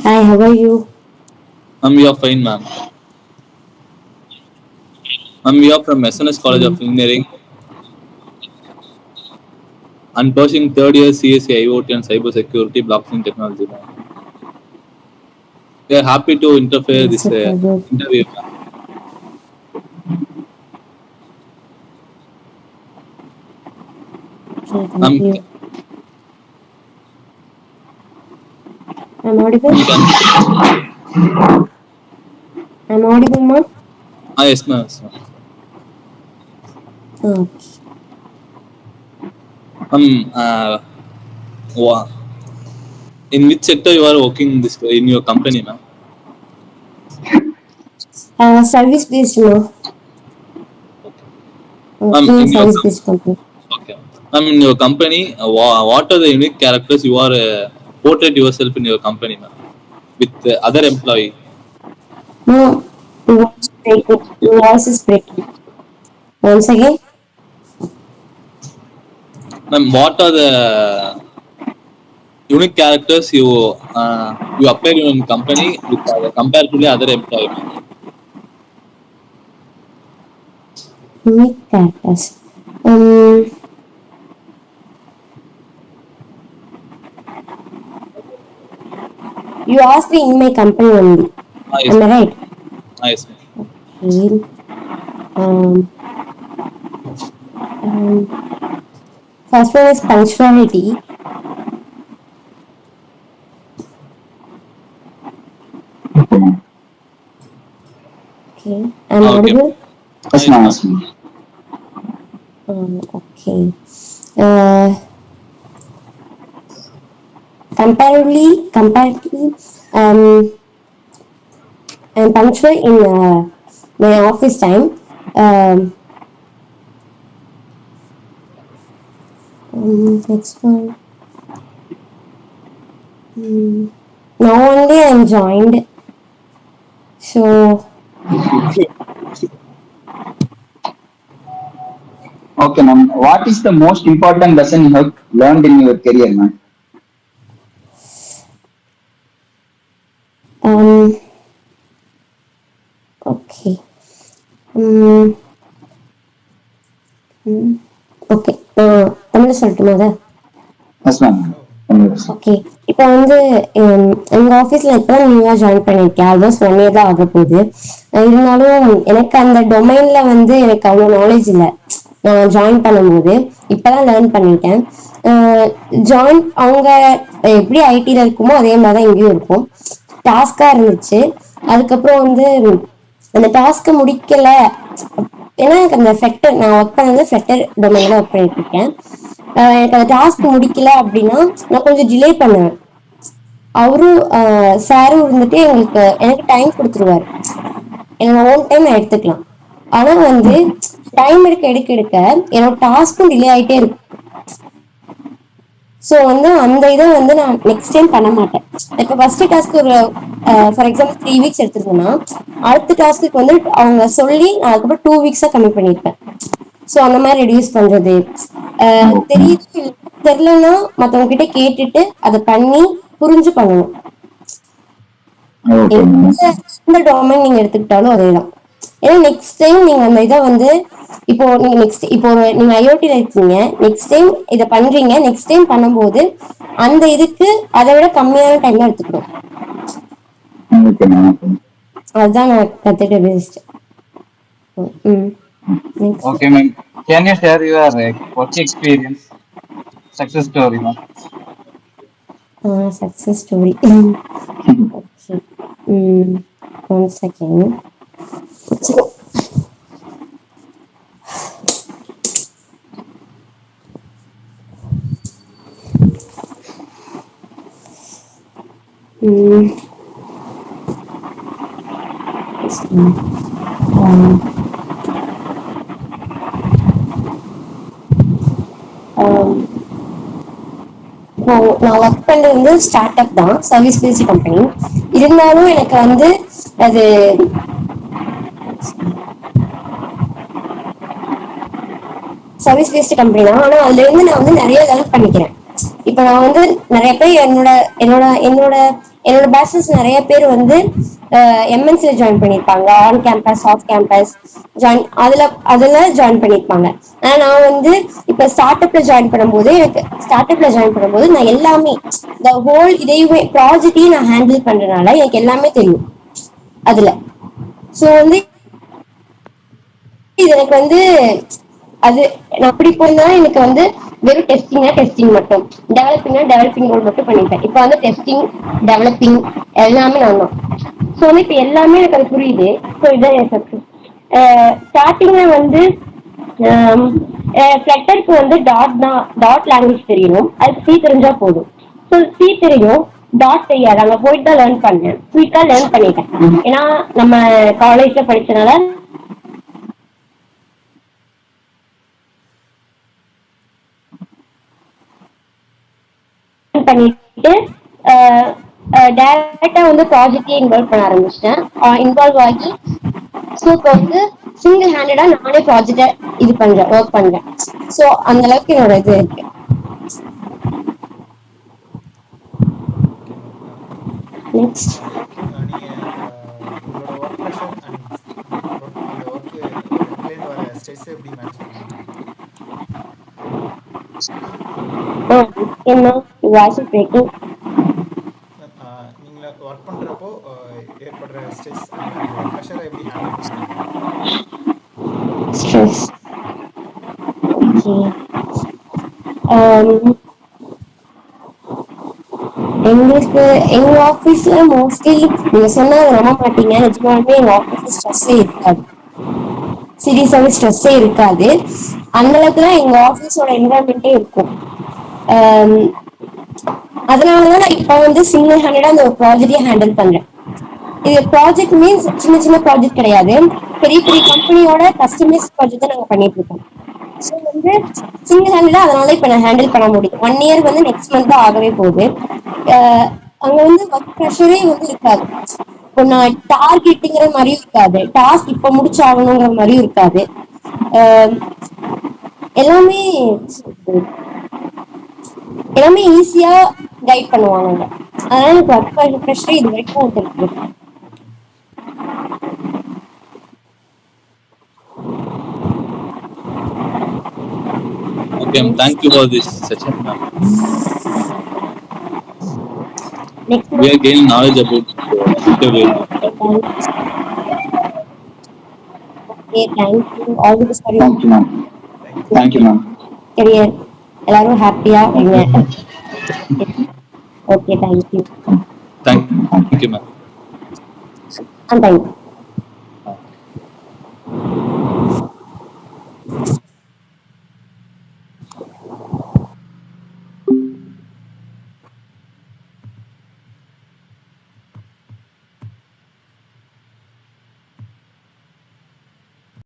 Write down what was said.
Hi, how are you? We are fine, ma'am. We are from SNS College of Okay. Engineering and pursuing third year CSC IoT and Cyber Security Blockchain Technology, ma'am. We are happy to interfere Okay, this super good. interview, ma'am. Okay, thank Um, you. I'm audible? can, I'm audible, ma'am? yes, ma'am. Yes, ma'am. Okay. Um, uh, wha- in which sector you are working this in your company, ma'am? Service based, ma'am. Working in In your service based company. okay. In your company, what are the unique characters you are portrait yourself in your company, ma'am, with other employee? No, your voice is breaking. Your voice is breaking. Once again, Ma'am, what are the unique characters you appear in company with comparatively other employee, ma'am? unique characters. Um, you asked me in my company only. Yes, Am I ma'am. right? Yes, ma'am. Okay. Um, um, First one is punctuality. Okay. I'm Okay, ma'am. audible? Yes, Yes, ma'am. ma'am. Yes, ma'am. Okay. Uh, comparatively, um, I'm punctual in my office time. Um, Next one. Now only I'm joined, so Okay, ma'am. What is the most important lesson you have learned in your career, ma'am? um, okay. Um, okay. தமிழ்ல சொல்லட்டுமா அதை? Yes, ma'am. Yes. Okay. இப்போ வந்து எங்க ஆஃபீஸ்ல இப்பதான் நியூவா join பண்ணியிருக்கேன். ஆல்மோஸ்ட் 1 இயர் தான் ஆக போகுது. இருந்தாலும் எனக்கு அந்த டொமைன்ல வந்து எனக்கு அவ்வளோ நாலேஜ் இல்லை. நான் ஜாயின் பண்ணும்போது இப்பதான் லேர்ன் பண்ணிட்டேன். ஜாயின் அவங்க எப்படி ஐடில இருக்குமோ அதே மாதிரிதான் இங்கேயும் இருக்கும். டாஸ்கா இருந்துச்சு. அதுக்கப்புறம் வந்து அந்த டாஸ்க்கை முடிக்கல. ஏன்னா எனக்கு அந்த ஃபெக்டர் நான் ஒர்க் பண்ணது ஃபெக்டர் டொமைன்ல ஒர்க் பண்ணிட்டு இருக்கேன். எனக்கு அந்த டாஸ்க் முடிக்கல அப்படின்னா நான் கொஞ்சம் டிலே பண்ணுவேன். அவரும் சாரும் இருந்துட்டு எனக்கு டைம் கொடுத்துருவாரு. என்னோட ஓன் டைம் நான் எடுத்துக்கலாம். ஆனா வந்து டைம் எடுக்க என்னோட டாஸ்க்கும் டிலே ஆயிட்டே இருக்கும். ஸோ வந்து அந்த இதை வந்து நான் நெக்ஸ்ட் டைம் பண்ண மாட்டேன். இப்போ ஃபர்ஸ்ட் டாஸ்க் ஒரு ஃபார் எக்ஸாம்பிள் 3 வீக்ஸ் எடுத்திருந்தேன்னா அடுத்த டாஸ்க்கு வந்து அவங்க சொல்லி நான் அதுக்கப்புறம் 2 வீக்ஸா கம்மி பண்ணியிருப்பேன். ஸோ அந்த மாதிரி ரெடியூஸ் பண்றது. தெரியுது தெரியலன்னா மற்றவங்க கிட்ட கேட்டுட்டு அதை பண்ணி புரிஞ்சு பண்ணணும். Okay, ma'am. எந்த டொமைன் நீங்க எடுத்துக்கிட்டாலும் அதேதான். ஏன்னா நெக்ஸ்ட் டைம் நீங்க அந்த இதை வந்து இப்போ நீங்க நீங்க ஐஓடில இருக்கீங்க, நெக்ஸ்ட் டைம் இதை பண்றீங்க, நெக்ஸ்ட் டைம் பண்ணும்போது அந்த இதுக்கு அதை விட கம்மியான டைம் எடுத்துக்கணும். Okay, ma'am. அதுதான் நான் கத்துக்கிட்ட best. Next Okay, ma'am. Can you share your work experience, success story, ma'am? Success story. Okay. One second. நான் ஒர்க் பண்றது வந்து ஸ்டார்ட் அப் தான், சர்வீஸ் பேஸ்ட் கம்பெனி. இருந்தாலும் எனக்கு வந்து அது சர்வீஸ் பேஸ்ட் கம்பெனி தான். ஆனா அதுல இருந்து நான் வந்து நிறைய லேர்ன் பண்ணிக்கிறேன். இப்ப நான் வந்து நிறைய பேர் என்னோட என்னோட என்னோட என்னோட பேச்சஸ் நிறைய பேர் வந்து எம்என்சில ஜாயின் பண்ணியிருப்பாங்க, on campus off campus join அதுல ஜாயின் பண்ணியிருப்பாங்க. ஆனா நான் வந்து இப்ப ஸ்டார்ட் அப்ல ஜாயின் பண்ணும்போது நான் எல்லாமே இந்த ஹோல் இதையுமே ப்ராஜெக்டையும் நான் ஹேண்டில் பண்றதுனால எனக்கு எல்லாமே தெரியும் அதுல. ஸோ வந்து இது எனக்கு வந்து அது நான் அப்படி போனா எனக்கு வந்து வெறும் டெஸ்டிங் மட்டும், டெவலப்பிங் ரோல் மட்டும் பண்ணிட்டேன். இப்போ வந்து டெஸ்டிங் டெவலப்பிங் எல்லாமே நான் தான். ஸோ வந்து இப்போ எல்லாமே எனக்கு அது புரியுது. ஸோ இதான் என் சக்சஸ். ஸ்டார்டிங்ல வந்து ஃபிளட்டருக்கு வந்து டாட் லாங்குவேஜ் தெரியணும், அதுக்கு சி தெரிஞ்சா போதும். ஸோ சி தெரியும், டாட் தெரியாது. அங்க போயிட்டு தான் லேர்ன் பண்ணேன், குயிக்கா லேர்ன் பண்ணிட்டேன். ஏன்னா நம்ம காலேஜ்ல படிச்சனால பண்ணிட்டு டைரக்டா வந்து ப்ராஜெக்டே இன்வால்வ் பண்ண ஆரம்பிச்சிட்டேன். இன்வால்வ் ஆகி ஸோ இப்போ வந்து சிங்கிள் ஹேண்டடா நானே ப்ராஜெக்டை இது பண்றேன், ஒர்க் பண்றேன். ஸோ அந்த அளவுக்கு என்னோட இது இருக்கு. நெக்ஸ்ட் உங்களோட ஒர்க் ப்ரெஷர் அண்ட் அந்த ஒர்க்கு இடத்துலேருந்து வர ஸ்ட்ரெஸ் எப்படி மேனேஜ் பண்ணுவீங்க? என்ன வாய்ஸ் பிரேக்கிங். நீங்கள் ஒர்க் பண்ணுறப்போ ஏற்படுற ஸ்ட்ரெஸ் அண்ட் அந்த ப்ரெஷரை எப்படி ஹேண்டில் பண்ணுவீங்க? Stress okay. எங்களுக்கு எங்க ஆபீஸ்ல மோஸ்ட்லி நீங்க சொன்னா நம்ப மாட்டீங்க, நிஜமாலுமே எங்க ஆபீஸ்ல ஸ்ட்ரெஸ்ஸே இருக்காது, சீரியஸாவே ஸ்ட்ரெஸ்ஸே இருக்காது. அந்த அளவுக்கு தான் எங்க ஆபீஸோட என்வரன்மெண்டே இருக்கும். அதனாலதான் நான் இப்ப வந்து சிங்கிள் ஹேண்டடா அந்த ஒரு ப்ராஜெக்டே ஹேண்டில் பண்றேன். இது ப்ராஜெக்ட் மீன்ஸ் சின்ன சின்ன ப்ராஜெக்ட் கிடையாது, பெரிய பெரிய கம்பெனியோட கஸ்டமைஸ் ப்ராஜெக்ட் தான் நாங்க பண்ணிட்டு இருக்கோம். ஸோ வந்து சிங்கிள் ஹேண்டடா அதனால இப்ப நான் ஹேண்டில் பண்ண முடியும். 1 இயர் வந்து நெக்ஸ்ட் மந்த் தான் ஆகவே போகுது. அங்க வந்து ஒர்க் ப்ரெஷரே வந்து இருக்காது. இப்போ நான் டார்கெட்டுங்கிற மாதிரியும் இருக்காது, டாஸ்க் இப்ப முடிச்சாகணுங்கிற மாதிரியும் இருக்காது. எல்லாமே எல்லாமே ஈஸியா கைட் பண்ணுவாங்க. அதனால எனக்கு ஒர்க் ப்ரெஷரே இது வரைக்கும் இருக்கு. Okay, thank you for this session, ma'am. Next We are gaining knowledge about interview. Okay, thank you. All the best for you. Thank you, ma'am. Thank you, ma'am. career. எல்லாரும் ஹாப்பியா இருங்க. Okay, thank you. Thank you, ma'am. Thank you.